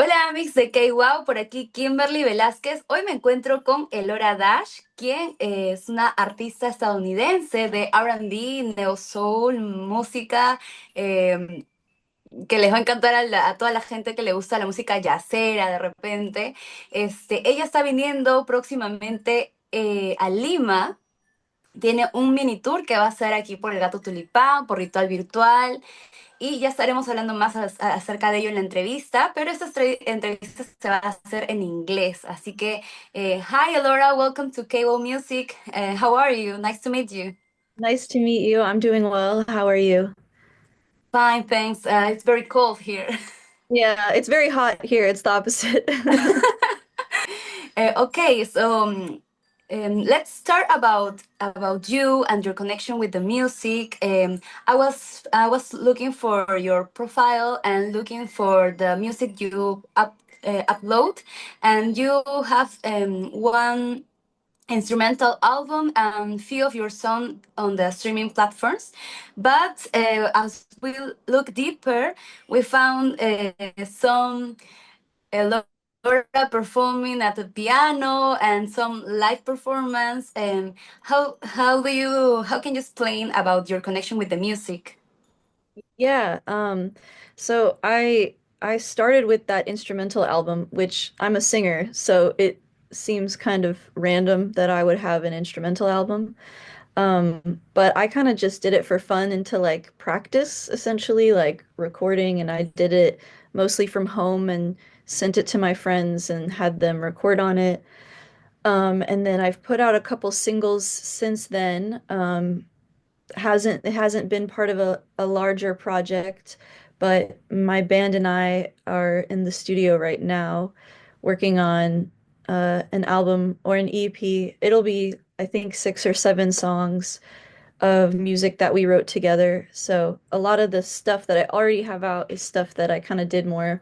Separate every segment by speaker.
Speaker 1: Hola, mix de Kwow, por aquí Kimberley Velásquez. Hoy me encuentro con Elora Dash, quien es una artista estadounidense de R&B, neo soul, música, eh, que les va a encantar a toda la gente que le gusta la música jazzera de repente. Ella está viniendo próximamente a Lima. Tiene un mini tour que va a ser aquí por el Gato Tulipán, por Ritual Virtual. Y ya estaremos hablando más acerca de ello en la entrevista, pero esta entrevista se va a hacer en inglés. Así que, hi Elora, welcome to Kwow Music. How are you? Nice to meet you.
Speaker 2: Nice to meet you. I'm doing well. How are you?
Speaker 1: Fine, thanks. It's very cold here.
Speaker 2: Yeah, it's very hot here. It's the opposite.
Speaker 1: Okay, so let's start about you and your connection with the music. I was looking for your profile and looking for the music you upload, and you have one instrumental album and few of your songs on the streaming platforms. But as we look deeper, we found some Elora performing at the piano and some live performance. And how can you explain about your connection with the music?
Speaker 2: Yeah, so I started with that instrumental album, which I'm a singer, so it seems kind of random that I would have an instrumental album. But I kind of just did it for fun and to like practice essentially like recording, and I did it mostly from home and sent it to my friends and had them record on it. And then I've put out a couple singles since then. It hasn't been part of a larger project, but my band and I are in the studio right now working on an album or an EP. It'll be, I think, 6 or 7 songs of music that we wrote together. So a lot of the stuff that I already have out is stuff that I kind of did more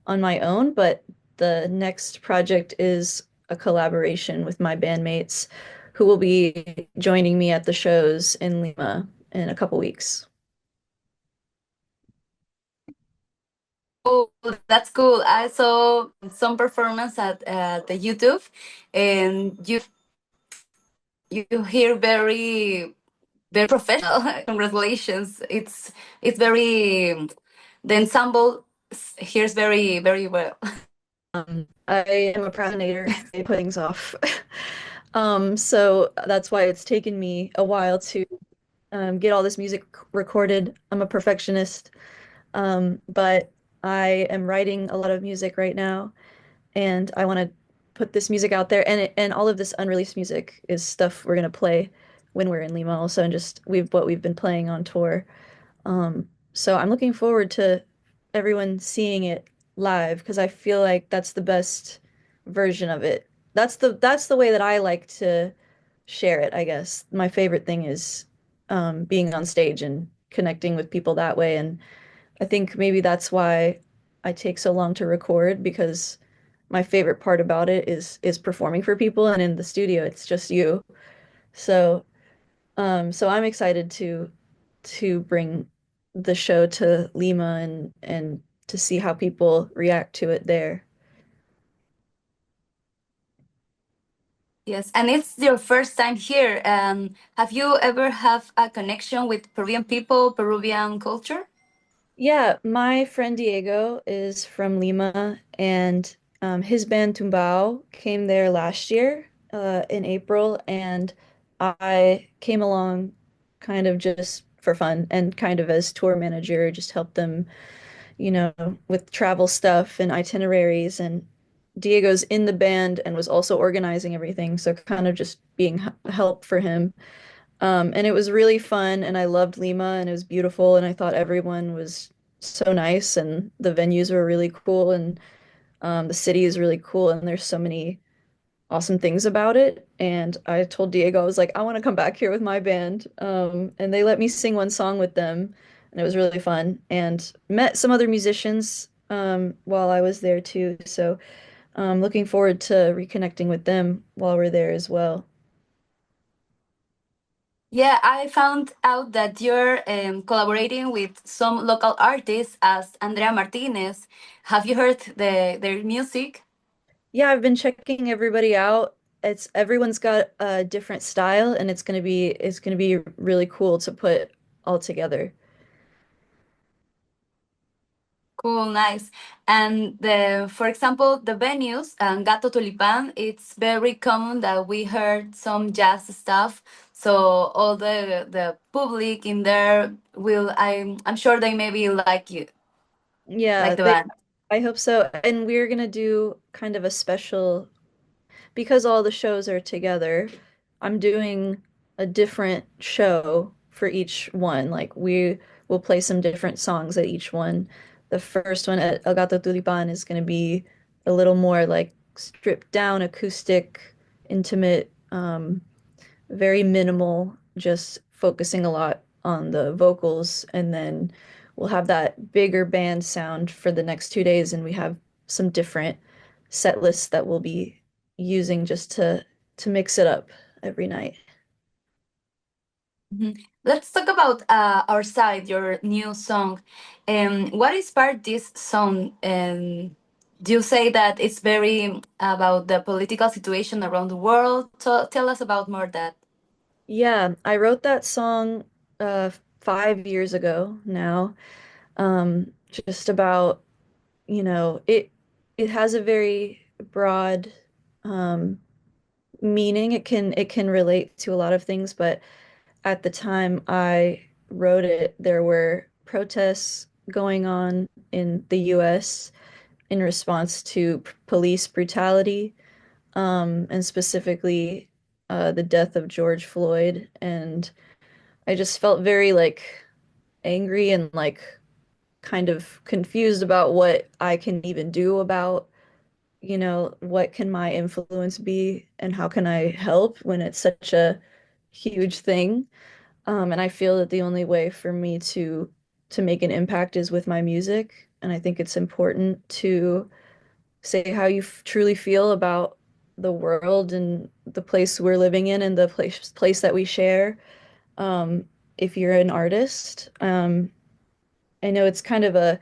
Speaker 2: on my own, but the next project is a collaboration with my bandmates who will be joining me at the shows in Lima in a couple weeks.
Speaker 1: Oh, that's cool. I saw some performance at the YouTube, and you hear very professional. Congratulations. It's very the ensemble hears very well.
Speaker 2: I am a procrastinator. I put things off. So that's why it's taken me a while to get all this music recorded. I'm a perfectionist. But I am writing a lot of music right now, and I want to put this music out there. And all of this unreleased music is stuff we're gonna play when we're in Lima also, and just we've been playing on tour. So I'm looking forward to everyone seeing it live because I feel like that's the best version of it. That's the way that I like to share it, I guess. My favorite thing is being on stage and connecting with people that way. And I think maybe that's why I take so long to record because my favorite part about it is performing for people, and in the studio it's just you. So so I'm excited to bring the show to Lima and to see how people react to it there.
Speaker 1: Yes, and it's your first time here. Have you ever have a connection with Peruvian people, Peruvian culture?
Speaker 2: Yeah, my friend Diego is from Lima, and his band Tumbao came there last year, in April, and I came along kind of just for fun and kind of as tour manager, just helped them, with travel stuff and itineraries. And Diego's in the band and was also organizing everything, so kind of just being help for him. And it was really fun, and I loved Lima, and it was beautiful, and I thought everyone was so nice, and the venues were really cool, and the city is really cool, and there's so many awesome things about it. And I told Diego, I was like, I want to come back here with my band. And they let me sing one song with them, and it was really fun. And met some other musicians while I was there too. So looking forward to reconnecting with them while we're there as well.
Speaker 1: Yeah, I found out that you're collaborating with some local artists as Andrea Martinez. Have you heard their music?
Speaker 2: Yeah, I've been checking everybody out. It's everyone's got a different style, and it's gonna be really cool to put all together.
Speaker 1: Cool, nice. And for example, the venues, Gato Tulipan, it's very common that we heard some jazz stuff. So all the public in there will, I'm sure they maybe like you,
Speaker 2: Yeah,
Speaker 1: like the band.
Speaker 2: I hope so. And we're gonna do kind of a special because all the shows are together. I'm doing a different show for each one. Like we will play some different songs at each one. The first one at El Gato Tulipan is gonna be a little more like stripped down, acoustic, intimate, very minimal, just focusing a lot on the vocals. And then we'll have that bigger band sound for the next 2 days. And we have some different set lists that we'll be using just to mix it up every night.
Speaker 1: Mhm. Let's talk about Our Side, your new song. What inspired this song? Do you say that it's very about the political situation around the world? Tell us about more that.
Speaker 2: Yeah, I wrote that song 5 years ago now. Just about, it has a very broad um meaning. It can relate to a lot of things, but at the time I wrote it, there were protests going on in the US in response to police brutality, and specifically the death of George Floyd. And I just felt very like angry and like kind of confused about what I can even do about, what can my influence be and how can I help when it's such a huge thing. And I feel that the only way for me to make an impact is with my music. And I think it's important to say how you truly feel about the world and the place we're living in and the place that we share. Um, if you're an artist, I know it's kind of a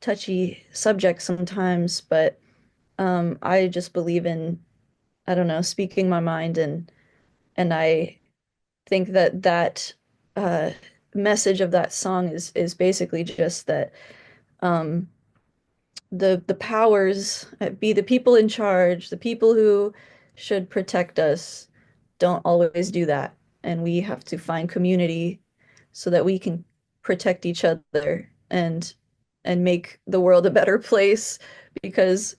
Speaker 2: touchy subject sometimes, but I just believe in, I don't know, speaking my mind, and I think that uh, message of that song is basically just that um, the powers that be, the people in charge, the people who should protect us, don't always do that, and we have to find community so that we can protect each other and make the world a better place. Because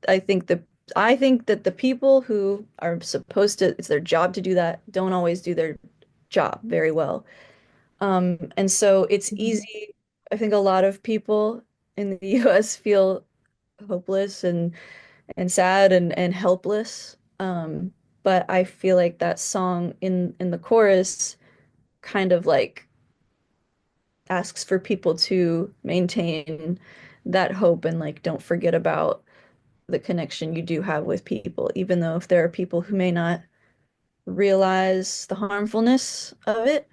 Speaker 2: I think the I think that the people who are supposed to, it's their job to do that, don't always do their job very well. And so it's
Speaker 1: Mhm.
Speaker 2: easy. I think a lot of people in the US feel hopeless and sad and helpless. But I feel like that song in the chorus kind of like asks for people to maintain that hope and like don't forget about the connection you do have with people, even though if there are people who may not realize the harmfulness of it,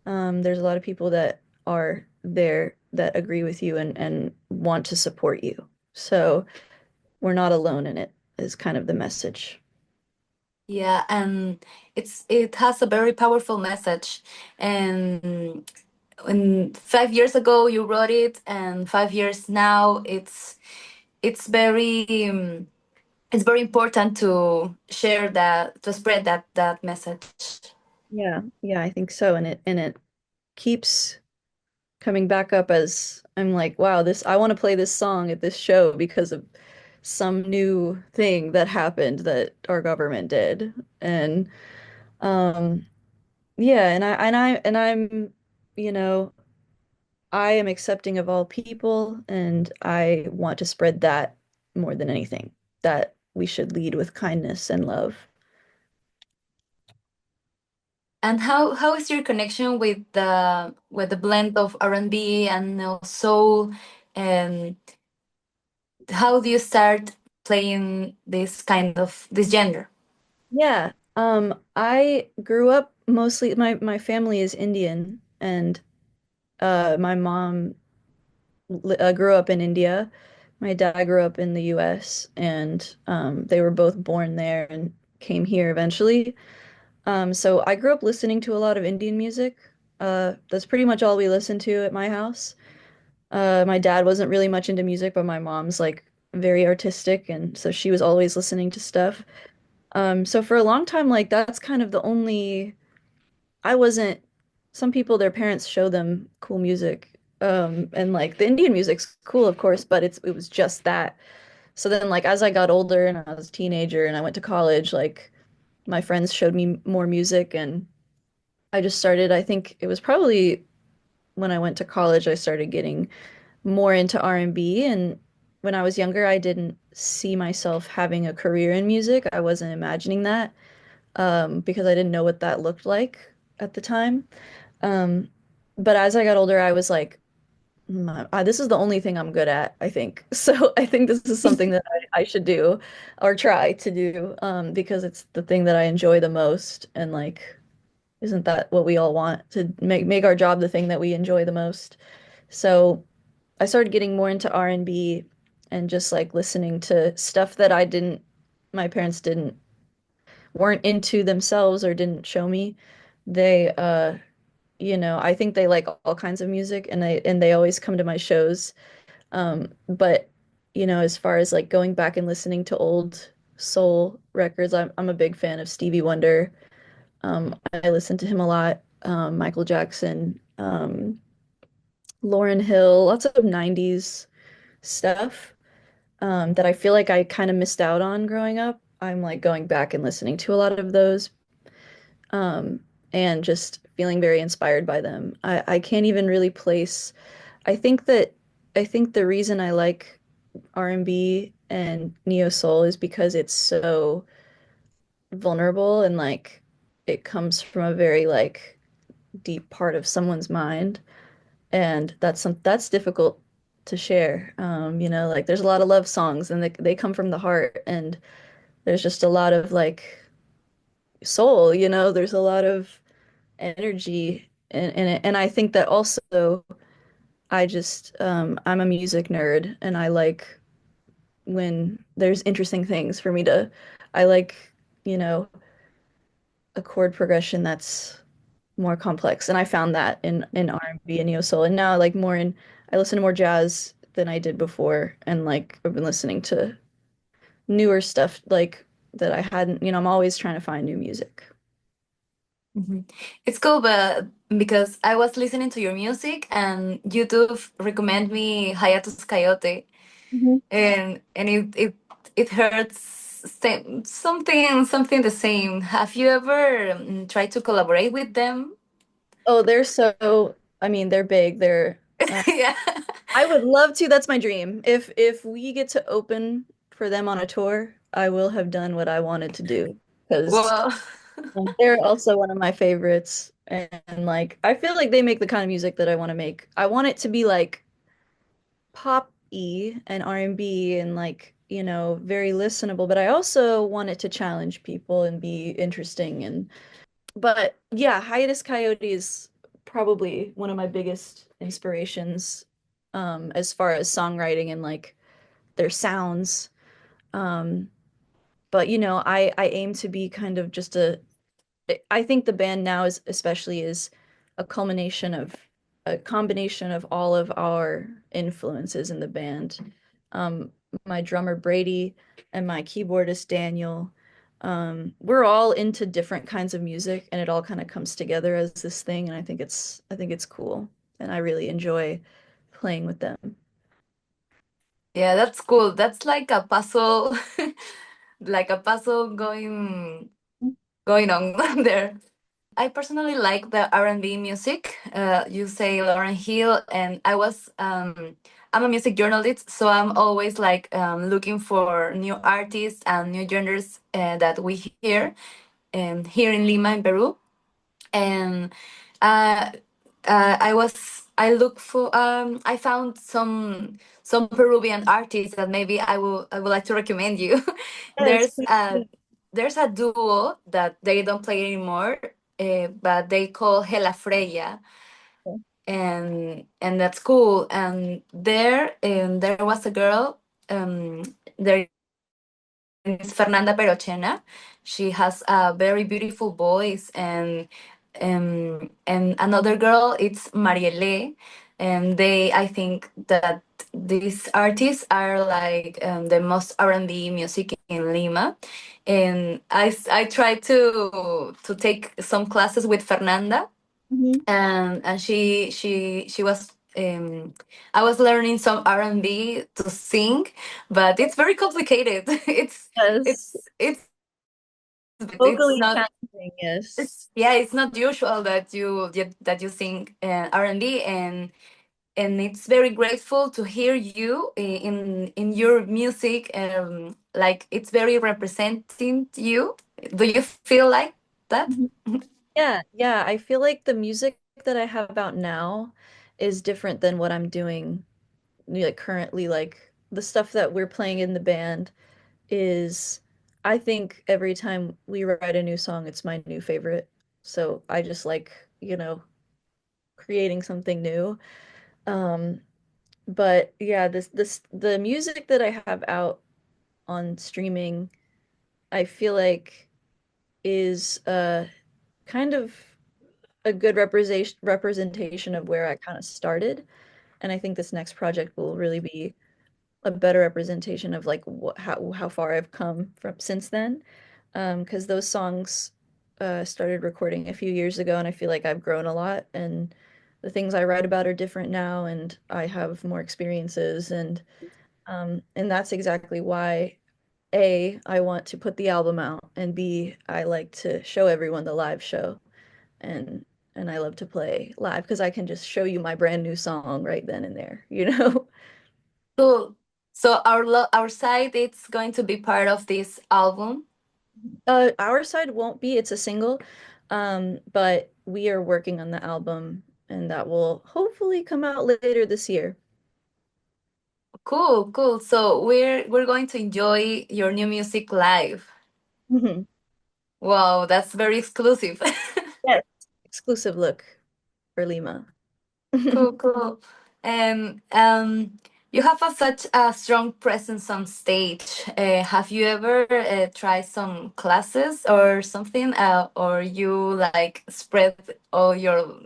Speaker 2: there's a lot of people that are there that agree with you and want to support you. So we're not alone in it, is kind of the message.
Speaker 1: Yeah, and it has a very powerful message. And when 5 years ago you wrote it, and 5 years now, it's very it's very important to share that, to spread that message.
Speaker 2: Yeah, yeah, I think so. And it keeps coming back up as I'm like, wow, this I want to play this song at this show because of some new thing that happened that our government did. And yeah, and I'm, you know, I am accepting of all people, and I want to spread that more than anything, that we should lead with kindness and love.
Speaker 1: And how is your connection with the blend of R&B and neo soul, and how do you start playing this kind of this genre?
Speaker 2: Yeah, I grew up mostly my family is Indian, and my mom grew up in India. My dad grew up in the US, and they were both born there and came here eventually. So I grew up listening to a lot of Indian music. That's pretty much all we listened to at my house. My dad wasn't really much into music, but my mom's like very artistic, and so she was always listening to stuff. So for a long time, like that's kind of the only I wasn't some people their parents show them cool music. And like the Indian music's cool, of course, but it was just that. So then like as I got older and I was a teenager and I went to college, like my friends showed me more music and I just started, I think it was probably when I went to college, I started getting more into R&B. And when I was younger, I didn't see myself having a career in music. I wasn't imagining that because I didn't know what that looked like at the time. Um, but as I got older, I was like, this is the only thing I'm good at, I think. So I think this is something that I should do or try to do because it's the thing that I enjoy the most. And like, isn't that what we all want to make our job the thing that we enjoy the most? So I started getting more into R&B and just like listening to stuff that my parents weren't into themselves or didn't show me. They, I think they like all kinds of music and they always come to my shows. But as far as like going back and listening to old soul records, I'm a big fan of Stevie Wonder. I listen to him a lot. Michael Jackson, Lauryn Hill, lots of 90s stuff that I feel like I kind of missed out on growing up. I'm like going back and listening to a lot of those um, and just feeling very inspired by them. I can't even really place. I think that I think the reason I like R&B and neo soul is because it's so vulnerable and like it comes from a very like deep part of someone's mind, and that's difficult to share. Like there's a lot of love songs and they come from the heart, and there's just a lot of like soul, there's a lot of energy in it. And I think that also I'm a music nerd and I like when there's interesting things for me to I like, you know, a chord progression that's more complex. And I found that in R&B and neo soul. And now like I listen to more jazz than I did before. And like I've been listening to newer stuff like that I hadn't, I'm always trying to find new music.
Speaker 1: Mhm. It's cool, but because I was listening to your music and YouTube recommend me Hiatus Coyote,
Speaker 2: Mhm.
Speaker 1: and it hurts something the same. Have you ever tried to collaborate with them?
Speaker 2: Oh, I mean, they're big.
Speaker 1: Yeah.
Speaker 2: I would love to. That's my dream. If we get to open for them on a tour, I will have done what I wanted to do because
Speaker 1: Well,
Speaker 2: they're also one of my favorites. And like, I feel like they make the kind of music that I want to make. I want it to be like pop-y and R&B and like, very listenable, but I also want it to challenge people and be interesting but yeah, Hiatus Coyote is probably one of my biggest inspirations as far as songwriting and like their sounds. Um, but I aim to be kind of just I think the band now is especially is a combination of all of our influences in the band. Um, my drummer Brady and my keyboardist Daniel, we're all into different kinds of music, and it all kind of comes together as this thing, and I think it's cool, and I really enjoy playing with them.
Speaker 1: yeah, that's cool. That's like a puzzle, like a puzzle going on there. I personally like the R&B music. You say Lauren Hill, and I'm a music journalist, so I'm always like looking for new artists and new genres that we hear here in Lima, in Peru. And uh, I found some Peruvian artists that maybe I would like to recommend you.
Speaker 2: Yes,
Speaker 1: There's a there's a duo that they don't play anymore. but they call Hela Freya, and that's cool. And there was a girl. There is Fernanda Perochena. She has a very beautiful voice, and another girl, it's Marielle, and they, I think that these artists are like the most R&B music in Lima, and I tried to take some classes with Fernanda,
Speaker 2: Hmm.
Speaker 1: and she was. I was learning some R&B to sing, but it's very complicated.
Speaker 2: Yes.
Speaker 1: It's but it's
Speaker 2: Vocally
Speaker 1: not.
Speaker 2: challenging, yes.
Speaker 1: Yeah, it's not usual that you sing R&B, and it's very grateful to hear you in your music. Like it's very representing you. Do you feel like that?
Speaker 2: Mhm. Yeah, yeah. I feel like the music that I have out now is different than what I'm doing like currently. Like the stuff that we're playing in the band is, I think every time we write a new song, it's my new favorite. So I just like, creating something new. Um, but yeah, the music that I have out on streaming, I feel like is kind of a good representation of where I kind of started. And I think this next project will really be a better representation of like how far I've come from since then. Because those songs started recording a few years ago, and I feel like I've grown a lot, and the things I write about are different now, and I have more experiences, and that's exactly why A, I want to put the album out, and B, I like to show everyone the live show, and and I love to play live because I can just show you my brand new song right then and there, you know?
Speaker 1: Cool. So our site, it's going to be part of this album.
Speaker 2: Our side won't be, it's a single, but we are working on the album, and that will hopefully come out later this year.
Speaker 1: Cool, cool. So we're going to enjoy your new music live.
Speaker 2: Mhm.
Speaker 1: Wow, that's very exclusive.
Speaker 2: Yes. Exclusive look for Lima.
Speaker 1: Cool, cool. And you have such a strong presence on stage. Have you ever tried some classes or something, or you like spread all your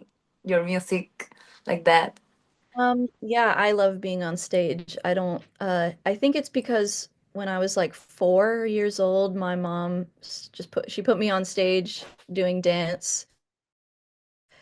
Speaker 1: music like that?
Speaker 2: Yeah, I love being on stage. I think it's because when I was like 4 years old, my mom she put me on stage doing dance,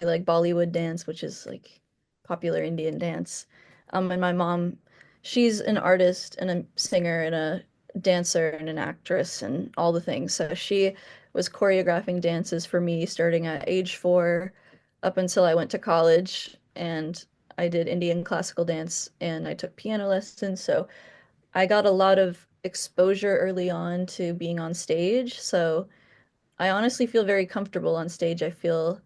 Speaker 2: like Bollywood dance, which is like popular Indian dance. And my mom, she's an artist and a singer and a dancer and an actress and all the things. So she was choreographing dances for me starting at age 4 up until I went to college, and I did Indian classical dance and I took piano lessons. So I got a lot of exposure early on to being on stage. So I honestly feel very comfortable on stage. I feel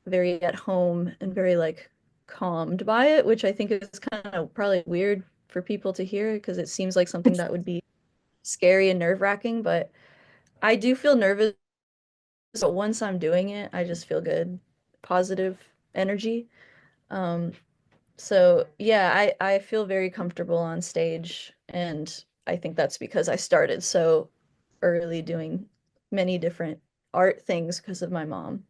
Speaker 2: very at home and very like calmed by it, which I think is kind of probably weird for people to hear because it seems like something that would be scary and nerve-wracking, but I do feel nervous, but once I'm doing it, I just feel good, positive energy. Um, so yeah, I feel very comfortable on stage, and I think that's because I started so early doing many different art things because of my mom.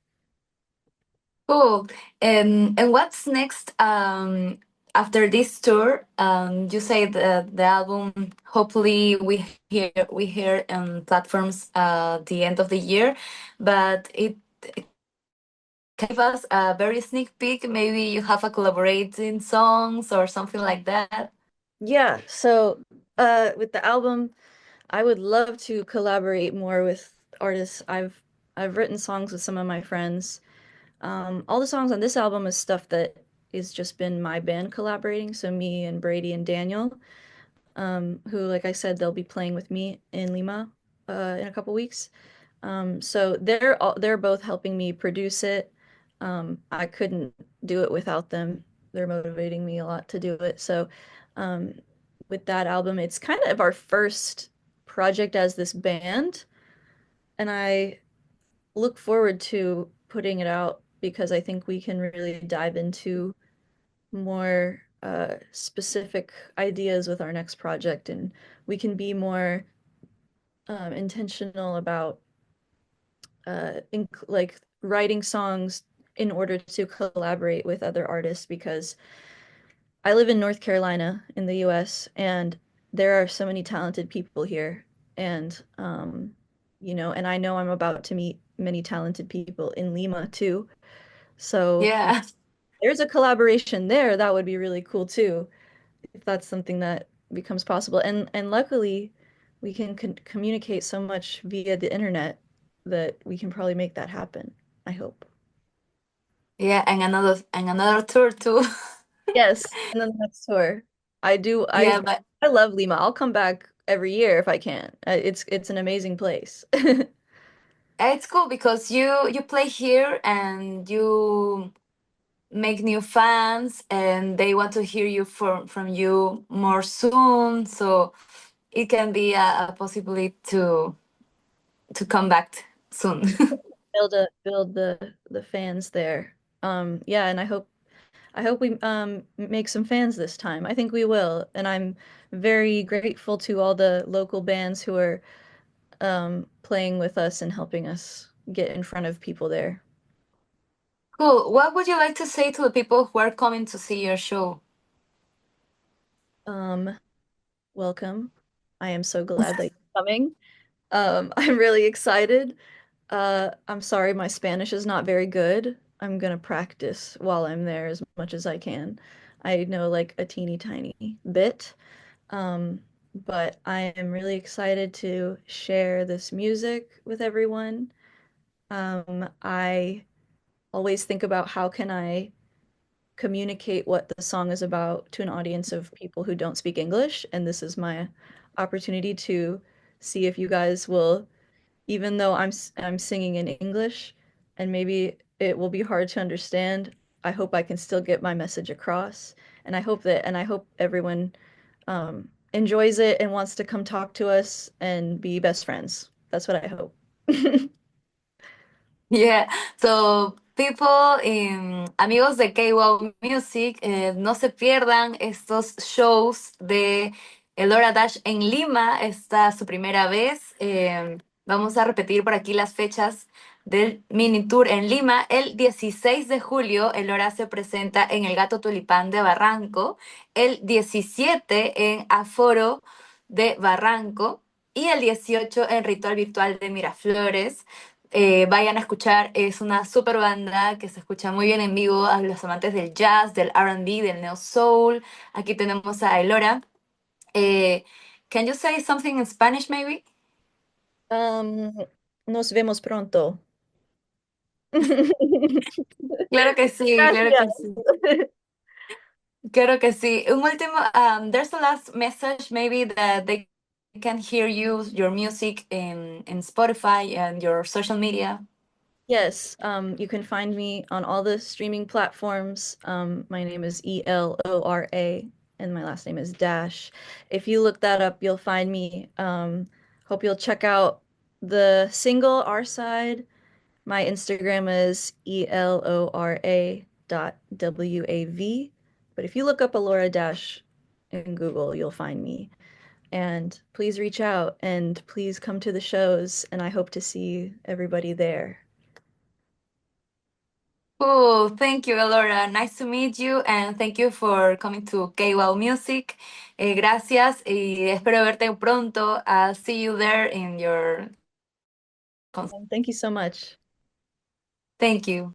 Speaker 1: Cool. And what's next after this tour? You say the album. Hopefully, we hear platforms the end of the year, but it gave us a very sneak peek. Maybe you have a collaborating songs or something like that.
Speaker 2: Yeah, so with the album, I would love to collaborate more with artists. I've written songs with some of my friends. All the songs on this album is stuff that is just been my band collaborating, so me and Brady and Daniel, who, like I said, they'll be playing with me in Lima in a couple weeks. So they're both helping me produce it. I couldn't do it without them. They're motivating me a lot to do it. So um, with that album, it's kind of our first project as this band, and I look forward to putting it out because I think we can really dive into more specific ideas with our next project, and we can be more intentional about like writing songs in order to collaborate with other artists because I live in North Carolina in the US, and there are so many talented people here. And, and I know I'm about to meet many talented people in Lima too. So if
Speaker 1: Yeah.
Speaker 2: there's a collaboration there, that would be really cool too, if that's something that becomes possible. And luckily, we can communicate so much via the internet that we can probably make that happen, I hope.
Speaker 1: Yeah, and another tour too.
Speaker 2: Yes, and then the next tour. I do.
Speaker 1: Yeah, but
Speaker 2: I love Lima. I'll come back every year if I can. It's an amazing place.
Speaker 1: it's cool because you play here and you make new fans and they want to hear you from you more soon. So it can be a possibility to come back soon.
Speaker 2: Build the fans there. Yeah, and I hope we make some fans this time. I think we will, and I'm very grateful to all the local bands who are playing with us and helping us get in front of people there.
Speaker 1: Cool. What would you like to say to the people who are coming to see your show?
Speaker 2: Um, Welcome. I am so glad that you're coming. I'm really excited. I'm sorry, my Spanish is not very good. I'm gonna practice while I'm there as much as I can. I know like a teeny tiny bit. Um, but I am really excited to share this music with everyone. I always think about how can I communicate what the song is about to an audience of people who don't speak English, and this is my opportunity to see if you guys will, even though I'm singing in English and maybe it will be hard to understand, I hope I can still get my message across. And I hope everyone enjoys it and wants to come talk to us and be best friends. That's what I hope.
Speaker 1: Yeah, so people, amigos de Kwow Music, no se pierdan estos shows de Elora Dash en Lima. Esta es su primera vez. Vamos a repetir por aquí las fechas del mini tour en Lima. El 16 de julio, Elora se presenta en el Gato Tulipán de Barranco. El 17 en Aforo de Barranco. Y el 18 en Ritual Virtual de Miraflores. Vayan a escuchar, es una super banda que se escucha muy bien en vivo a los amantes del jazz, del R&B, del neo soul. Aquí tenemos a Elora. Eh, can you say something in Spanish maybe?
Speaker 2: Um, Nos vemos pronto.
Speaker 1: Claro que sí, claro
Speaker 2: Gracias.
Speaker 1: que sí. Claro que sí. Un último, there's a last message maybe that they can hear you, your music in Spotify and your social media.
Speaker 2: Yes, you can find me on all the streaming platforms. My name is Elora, and my last name is Dash. If you look that up, you'll find me. Hope you'll check out the single, Our Side. My Instagram is elora.wav. But if you look up Elora Dash in Google, you'll find me. And please reach out and please come to the shows, and I hope to see everybody there.
Speaker 1: Oh, thank you, Elora. Nice to meet you, and thank you for coming to Kwow Music. Gracias y espero verte pronto. I'll see you there in your concert.
Speaker 2: Thank you so much.
Speaker 1: Thank you.